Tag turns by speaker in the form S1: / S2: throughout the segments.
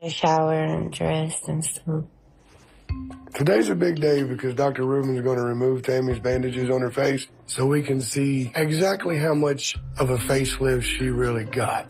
S1: Shower and dressed and stuff.
S2: Today's a big day because Dr. Rubin's going to remove Tammy's bandages on her face so we can see exactly how much of a facelift she really got.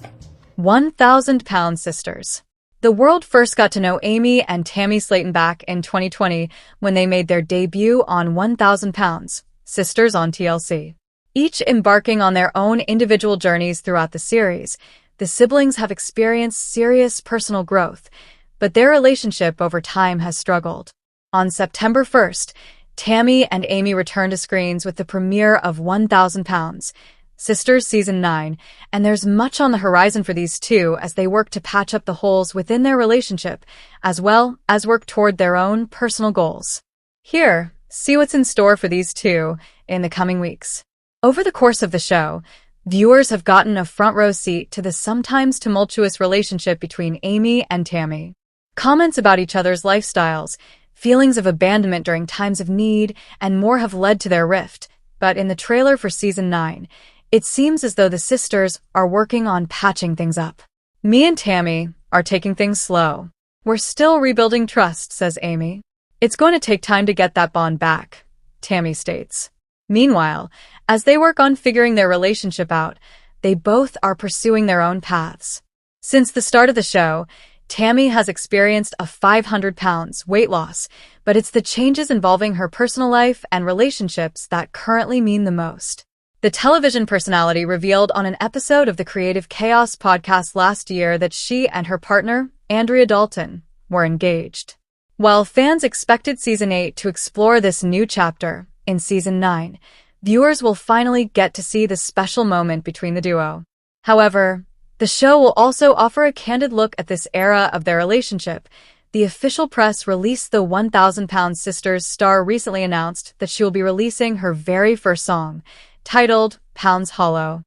S3: 1,000-pound sisters. The world first got to know Amy and Tammy Slaton back in 2020 when they made their debut on 1,000 Pounds, Sisters on TLC. Each embarking on their own individual journeys throughout the series, the siblings have experienced serious personal growth, but their relationship over time has struggled. On September 1st, Tammy and Amy returned to screens with the premiere of 1,000 Pounds, Sisters Season 9, and there's much on the horizon for these two as they work to patch up the holes within their relationship, as well as work toward their own personal goals. Here, see what's in store for these two in the coming weeks. Over the course of the show, viewers have gotten a front-row seat to the sometimes tumultuous relationship between Amy and Tammy. Comments about each other's lifestyles, feelings of abandonment during times of need, and more have led to their rift, but in the trailer for Season 9, it seems as though the sisters are working on patching things up. "Me and Tammy are taking things slow. We're still rebuilding trust," says Amy. "It's going to take time to get that bond back," Tammy states. Meanwhile, as they work on figuring their relationship out, they both are pursuing their own paths. Since the start of the show, Tammy has experienced a 500 pounds weight loss, but it's the changes involving her personal life and relationships that currently mean the most. The television personality revealed on an episode of the Creative Chaos podcast last year that she and her partner, Andrea Dalton, were engaged. While fans expected Season 8 to explore this new chapter, in Season 9, viewers will finally get to see the special moment between the duo. However, the show will also offer a candid look at this era of their relationship. The official press released the 1,000 Pounds Sisters star recently announced that she will be releasing her very first song, titled Pounds Hollow.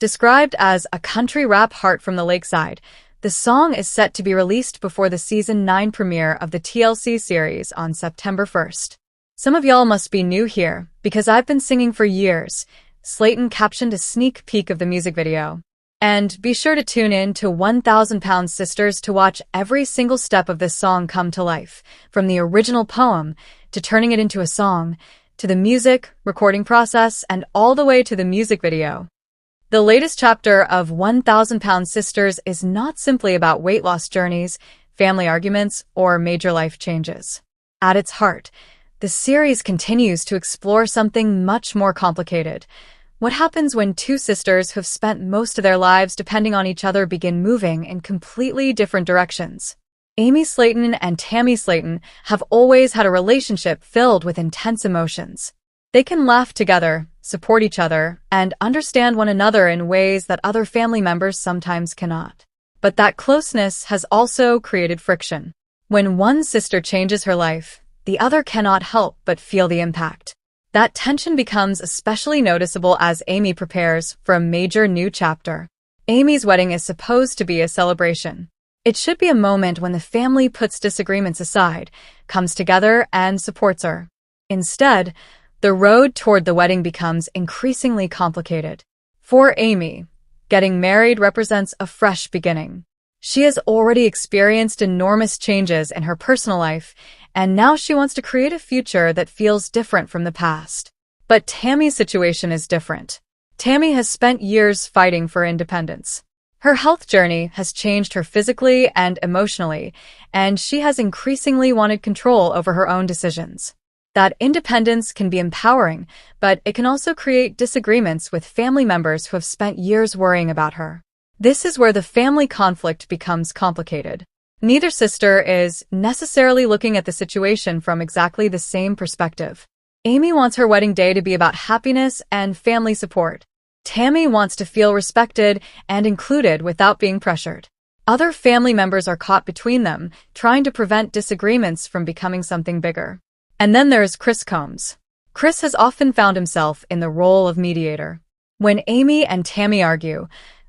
S3: Described as a country rap heart from the lakeside, the song is set to be released before the Season 9 premiere of the TLC series on September 1st. "Some of y'all must be new here, because I've been singing for years," Slaton captioned a sneak peek of the music video. And be sure to tune in to 1,000 Pounds Sisters to watch every single step of this song come to life, from the original poem to turning it into a song, to the music, recording process, and all the way to the music video. The latest chapter of 1,000 Pounds Sisters is not simply about weight loss journeys, family arguments, or major life changes. At its heart, the series continues to explore something much more complicated. What happens when two sisters who have spent most of their lives depending on each other begin moving in completely different directions? Amy Slaton and Tammy Slaton have always had a relationship filled with intense emotions. They can laugh together, support each other, and understand one another in ways that other family members sometimes cannot. But that closeness has also created friction. When one sister changes her life, the other cannot help but feel the impact. That tension becomes especially noticeable as Amy prepares for a major new chapter. Amy's wedding is supposed to be a celebration. It should be a moment when the family puts disagreements aside, comes together, and supports her. Instead, the road toward the wedding becomes increasingly complicated. For Amy, getting married represents a fresh beginning. She has already experienced enormous changes in her personal life, and now she wants to create a future that feels different from the past. But Tammy's situation is different. Tammy has spent years fighting for independence. Her health journey has changed her physically and emotionally, and she has increasingly wanted control over her own decisions. That independence can be empowering, but it can also create disagreements with family members who have spent years worrying about her. This is where the family conflict becomes complicated. Neither sister is necessarily looking at the situation from exactly the same perspective. Amy wants her wedding day to be about happiness and family support. Tammy wants to feel respected and included without being pressured. Other family members are caught between them, trying to prevent disagreements from becoming something bigger. And then there's Chris Combs. Chris has often found himself in the role of mediator. When Amy and Tammy argue,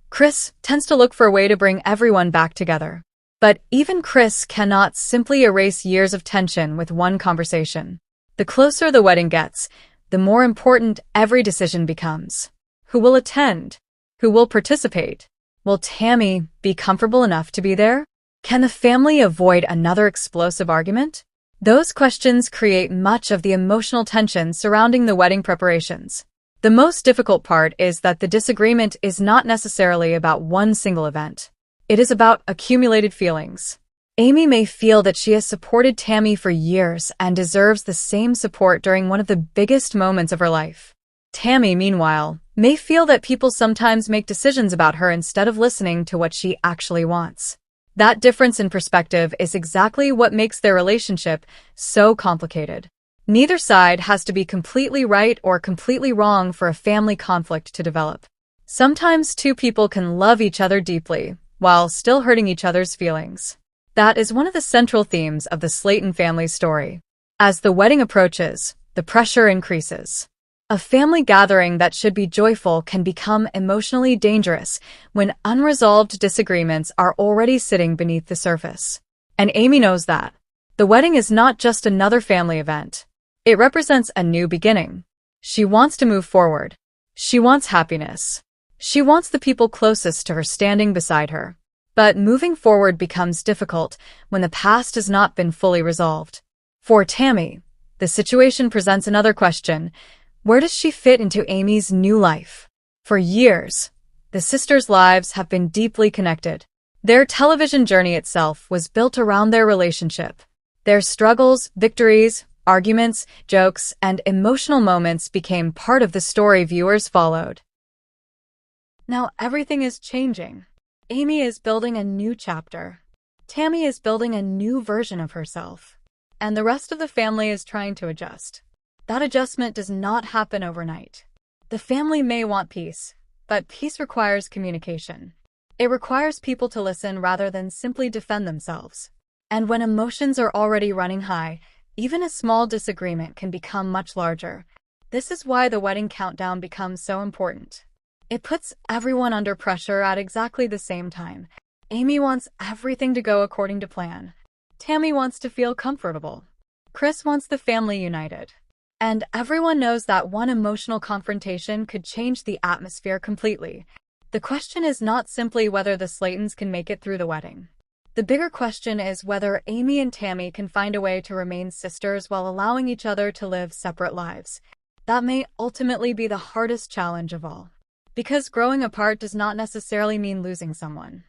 S3: Chris tends to look for a way to bring everyone back together. But even Chris cannot simply erase years of tension with one conversation. The closer the wedding gets, the more important every decision becomes. Who will attend? Who will participate? Will Tammy be comfortable enough to be there? Can the family avoid another explosive argument? Those questions create much of the emotional tension surrounding the wedding preparations. The most difficult part is that the disagreement is not necessarily about one single event. It is about accumulated feelings. Amy may feel that she has supported Tammy for years and deserves the same support during one of the biggest moments of her life. Tammy, meanwhile, may feel that people sometimes make decisions about her instead of listening to what she actually wants. That difference in perspective is exactly what makes their relationship so complicated. Neither side has to be completely right or completely wrong for a family conflict to develop. Sometimes two people can love each other deeply, while still hurting each other's feelings. That is one of the central themes of the Slaton family story. As the wedding approaches, the pressure increases. A family gathering that should be joyful can become emotionally dangerous when unresolved disagreements are already sitting beneath the surface. And Amy knows that. The wedding is not just another family event. It represents a new beginning. She wants to move forward. She wants happiness. She wants the people closest to her standing beside her. But moving forward becomes difficult when the past has not been fully resolved. For Tammy, the situation presents another question. Where does she fit into Amy's new life? For years, the sisters' lives have been deeply connected. Their television journey itself was built around their relationship. Their struggles, victories, arguments, jokes, and emotional moments became part of the story viewers followed. Now everything is changing. Amy is building a new chapter. Tammy is building a new version of herself. And the rest of the family is trying to adjust. That adjustment does not happen overnight. The family may want peace, but peace requires communication. It requires people to listen rather than simply defend themselves. And when emotions are already running high, even a small disagreement can become much larger. This is why the wedding countdown becomes so important. It puts everyone under pressure at exactly the same time. Amy wants everything to go according to plan. Tammy wants to feel comfortable. Chris wants the family united. And everyone knows that one emotional confrontation could change the atmosphere completely. The question is not simply whether the Slatons can make it through the wedding. The bigger question is whether Amy and Tammy can find a way to remain sisters while allowing each other to live separate lives. That may ultimately be the hardest challenge of all. Because growing apart does not necessarily mean losing someone.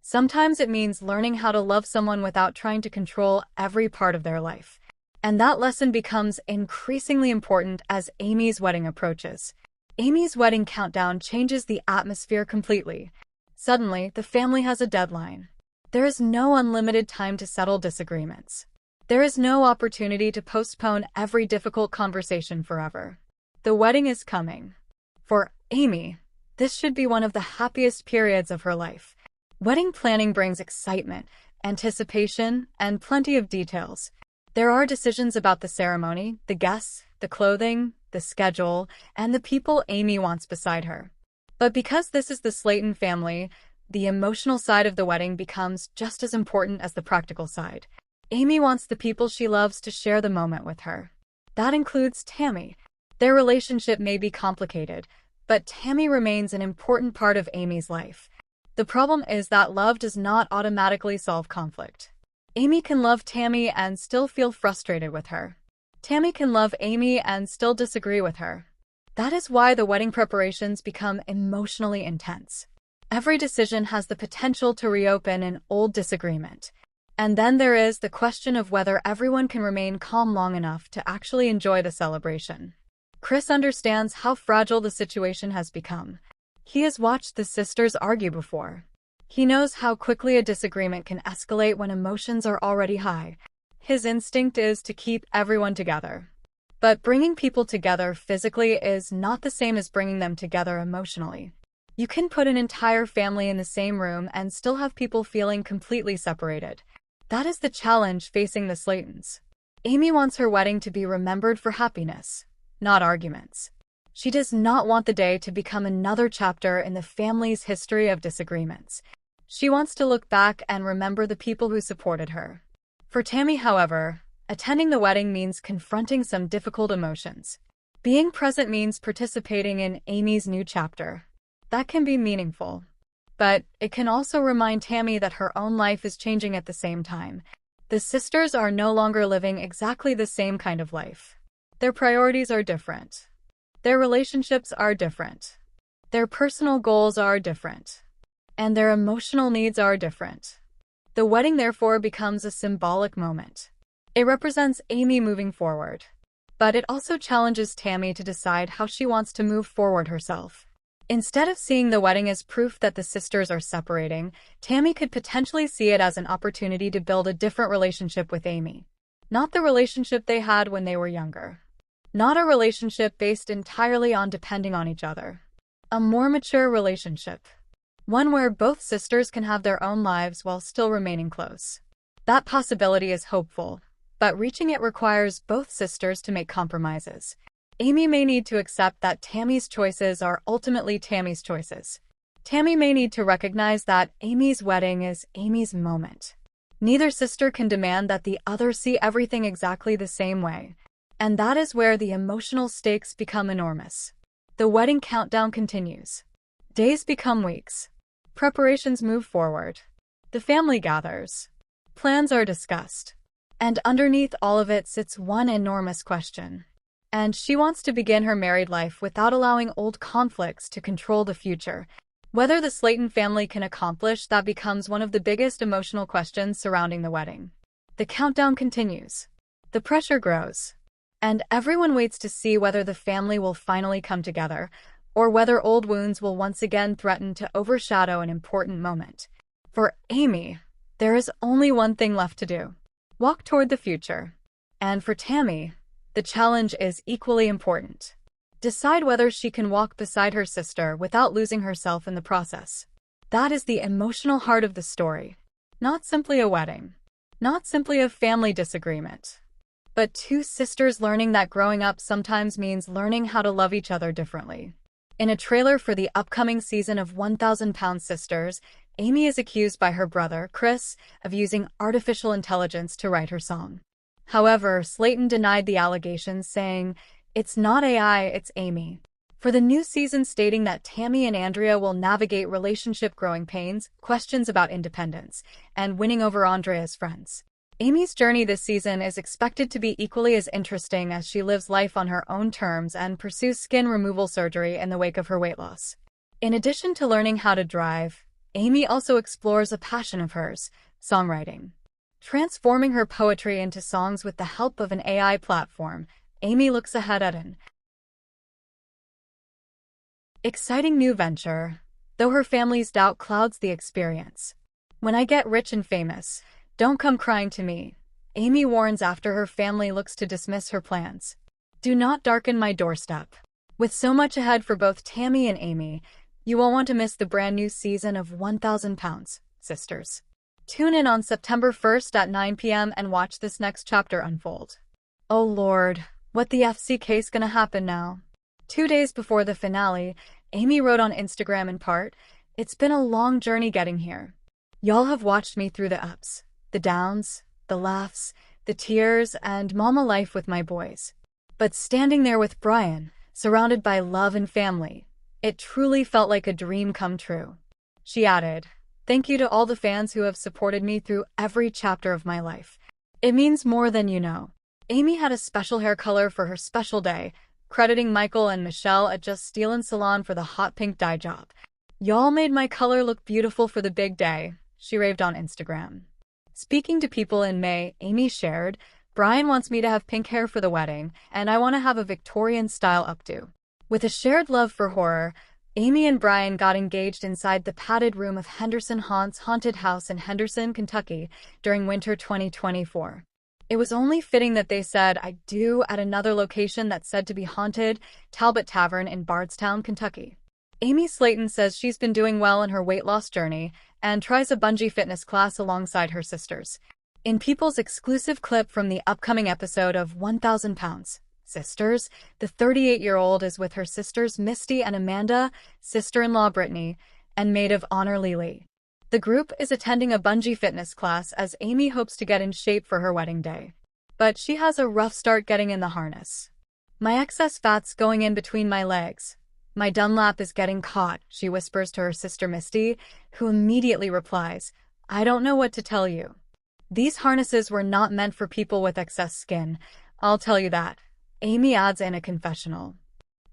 S3: Sometimes it means learning how to love someone without trying to control every part of their life. And that lesson becomes increasingly important as Amy's wedding approaches. Amy's wedding countdown changes the atmosphere completely. Suddenly, the family has a deadline. There is no unlimited time to settle disagreements. There is no opportunity to postpone every difficult conversation forever. The wedding is coming. For Amy, this should be one of the happiest periods of her life. Wedding planning brings excitement, anticipation, and plenty of details. There are decisions about the ceremony, the guests, the clothing, the schedule, and the people Amy wants beside her. But because this is the Slaton family, the emotional side of the wedding becomes just as important as the practical side. Amy wants the people she loves to share the moment with her. That includes Tammy. Their relationship may be complicated, but Tammy remains an important part of Amy's life. The problem is that love does not automatically solve conflict. Amy can love Tammy and still feel frustrated with her. Tammy can love Amy and still disagree with her. That is why the wedding preparations become emotionally intense. Every decision has the potential to reopen an old disagreement. And then there is the question of whether everyone can remain calm long enough to actually enjoy the celebration. Chris understands how fragile the situation has become. He has watched the sisters argue before. He knows how quickly a disagreement can escalate when emotions are already high. His instinct is to keep everyone together. But bringing people together physically is not the same as bringing them together emotionally. You can put an entire family in the same room and still have people feeling completely separated. That is the challenge facing the Slatons. Amy wants her wedding to be remembered for happiness, not arguments. She does not want the day to become another chapter in the family's history of disagreements. She wants to look back and remember the people who supported her. For Tammy, however, attending the wedding means confronting some difficult emotions. Being present means participating in Amy's new chapter. That can be meaningful. But it can also remind Tammy that her own life is changing at the same time. The sisters are no longer living exactly the same kind of life. Their priorities are different. Their relationships are different. Their personal goals are different. And their emotional needs are different. The wedding, therefore, becomes a symbolic moment. It represents Amy moving forward. But it also challenges Tammy to decide how she wants to move forward herself. Instead of seeing the wedding as proof that the sisters are separating, Tammy could potentially see it as an opportunity to build a different relationship with Amy. Not the relationship they had when they were younger. Not a relationship based entirely on depending on each other. A more mature relationship. One where both sisters can have their own lives while still remaining close. That possibility is hopeful, but reaching it requires both sisters to make compromises. Amy may need to accept that Tammy's choices are ultimately Tammy's choices. Tammy may need to recognize that Amy's wedding is Amy's moment. Neither sister can demand that the other see everything exactly the same way. And that is where the emotional stakes become enormous. The wedding countdown continues. Days become weeks. Preparations move forward. The family gathers. Plans are discussed. And underneath all of it sits one enormous question. And she wants to begin her married life without allowing old conflicts to control the future. Whether the Slaton family can accomplish that becomes one of the biggest emotional questions surrounding the wedding. The countdown continues. The pressure grows. And everyone waits to see whether the family will finally come together, or whether old wounds will once again threaten to overshadow an important moment. For Amy, there is only one thing left to do. Walk toward the future. And for Tammy, the challenge is equally important. Decide whether she can walk beside her sister without losing herself in the process. That is the emotional heart of the story. Not simply a wedding. Not simply a family disagreement. But two sisters learning that growing up sometimes means learning how to love each other differently. In a trailer for the upcoming season of 1,000-Pound Sisters, Amy is accused by her brother, Chris, of using artificial intelligence to write her song. However, Slaton denied the allegations, saying, "It's not AI, it's Amy." For the new season, stating that Tammy and Andrea will navigate relationship growing pains, questions about independence, and winning over Andrea's friends. Amy's journey this season is expected to be equally as interesting as she lives life on her own terms and pursues skin removal surgery in the wake of her weight loss. In addition to learning how to drive, Amy also explores a passion of hers, songwriting. Transforming her poetry into songs with the help of an AI platform, Amy looks ahead at an exciting new venture, though her family's doubt clouds the experience. "When I get rich and famous, don't come crying to me," Amy warns after her family looks to dismiss her plans. "Do not darken my doorstep." With so much ahead for both Tammy and Amy, you won't want to miss the brand new season of 1,000-Pound Sisters. Tune in on September 1st at 9 p.m. and watch this next chapter unfold. Oh Lord, what the FC case gonna happen now? 2 days before the finale, Amy wrote on Instagram in part, "It's been a long journey getting here. Y'all have watched me through the ups, the downs, the laughs, the tears, and mama life with my boys. But standing there with Brian, surrounded by love and family, it truly felt like a dream come true." She added, "Thank you to all the fans who have supported me through every chapter of my life. It means more than you know." Amy had a special hair color for her special day, crediting Michael and Michelle at Just Stealin' Salon for the hot pink dye job. "Y'all made my color look beautiful for the big day," she raved on Instagram. Speaking to People in May, Amy shared, "Brian wants me to have pink hair for the wedding, and I want to have a Victorian-style updo." With a shared love for horror, Amy and Brian got engaged inside the padded room of Henderson Haunt's haunted house in Henderson, Kentucky, during winter 2024. It was only fitting that they said "I do" at another location that's said to be haunted, Talbot Tavern in Bardstown, Kentucky. Amy Slaton says she's been doing well in her weight loss journey and tries a bungee fitness class alongside her sisters. In People's exclusive clip from the upcoming episode of 1,000-Pound Sisters, the 38-year-old is with her sisters Misty and Amanda, sister-in-law Brittany, and maid of honor Lily. The group is attending a bungee fitness class as Amy hopes to get in shape for her wedding day. But she has a rough start getting in the harness. "My excess fat's going in between my legs," "My Dunlap is getting caught," she whispers to her sister Misty, who immediately replies, "I don't know what to tell you." These harnesses were not meant for people with excess skin, I'll tell you that. Amy adds in a confessional.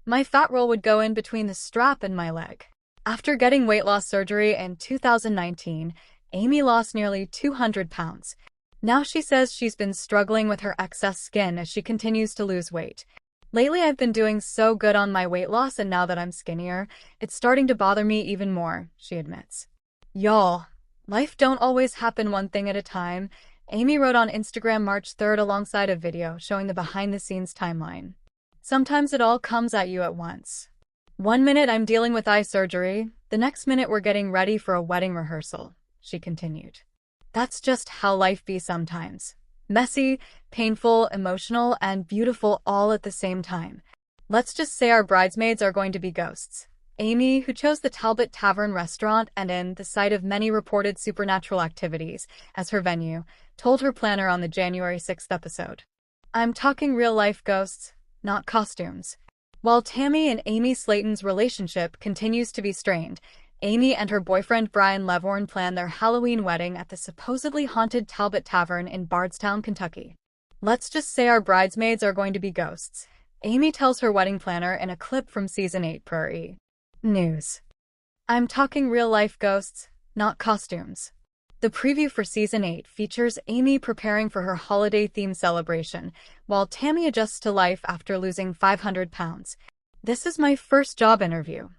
S3: "My fat roll would go in between the strap and my leg." After getting weight loss surgery in 2019, Amy lost nearly 200 pounds. Now she says she's been struggling with her excess skin as she continues to lose weight. "Lately I've been doing so good on my weight loss, and now that I'm skinnier, it's starting to bother me even more," she admits. Y'all, life don't always happen one thing at a time, Amy wrote on Instagram March 3rd alongside a video showing the behind-the-scenes timeline. "Sometimes it all comes at you at once. One minute I'm dealing with eye surgery, the next minute we're getting ready for a wedding rehearsal," she continued. "That's just how life be sometimes. Messy, painful, emotional, and beautiful all at the same time. Let's just say our bridesmaids are going to be ghosts." Amy, who chose the Talbot Tavern restaurant and in the site of many reported supernatural activities as her venue, told her planner on the January 6th episode, "I'm talking real-life ghosts, not costumes." While Tammy and Amy Slaton's relationship continues to be strained, Amy and her boyfriend Brian Levorn plan their Halloween wedding at the supposedly haunted Talbot Tavern in Bardstown, Kentucky. "Let's just say our bridesmaids are going to be ghosts," Amy tells her wedding planner in a clip from Season 8 per E! News. "I'm talking real-life ghosts, not costumes." The preview for Season 8 features Amy preparing for her holiday-themed celebration, while Tammy adjusts to life after losing 500 pounds. "This is my first job interview.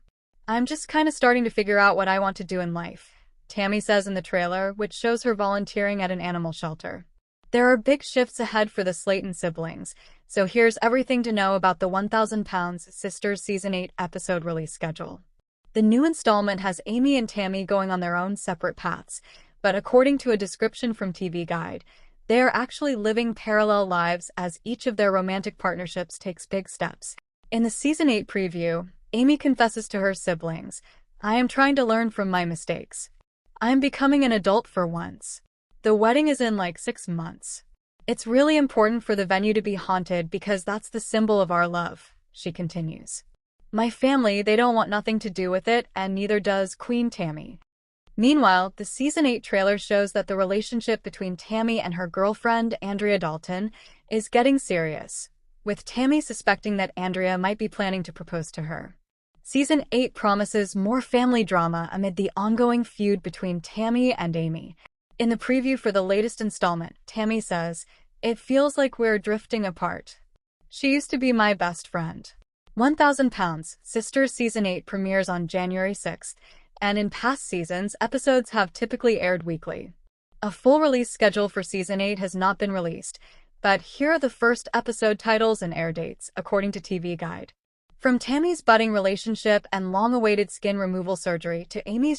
S3: I'm just kinda starting to figure out what I want to do in life," Tammy says in the trailer, which shows her volunteering at an animal shelter. There are big shifts ahead for the Slaton siblings, so here's everything to know about the 1,000 Pounds Sisters Season 8 episode release schedule. The new installment has Amy and Tammy going on their own separate paths, but according to a description from TV Guide, they are actually living parallel lives as each of their romantic partnerships takes big steps. In the Season 8 preview, Amy confesses to her siblings, "I am trying to learn from my mistakes. I'm becoming an adult for once. The wedding is in like 6 months. It's really important for the venue to be haunted because that's the symbol of our love," she continues. "My family, they don't want nothing to do with it, and neither does Queen Tammy." Meanwhile, the Season 8 trailer shows that the relationship between Tammy and her girlfriend, Andrea Dalton, is getting serious, with Tammy suspecting that Andrea might be planning to propose to her. Season 8 promises more family drama amid the ongoing feud between Tammy and Amy. In the preview for the latest installment, Tammy says, "It feels like we're drifting apart. She used to be my best friend." 1,000 Pounds Sisters Season 8 premieres on January 6th, and in past seasons, episodes have typically aired weekly. A full release schedule for Season 8 has not been released, but here are the first episode titles and air dates, according to TV Guide. From Tammy's budding relationship and long-awaited skin removal surgery to Amy's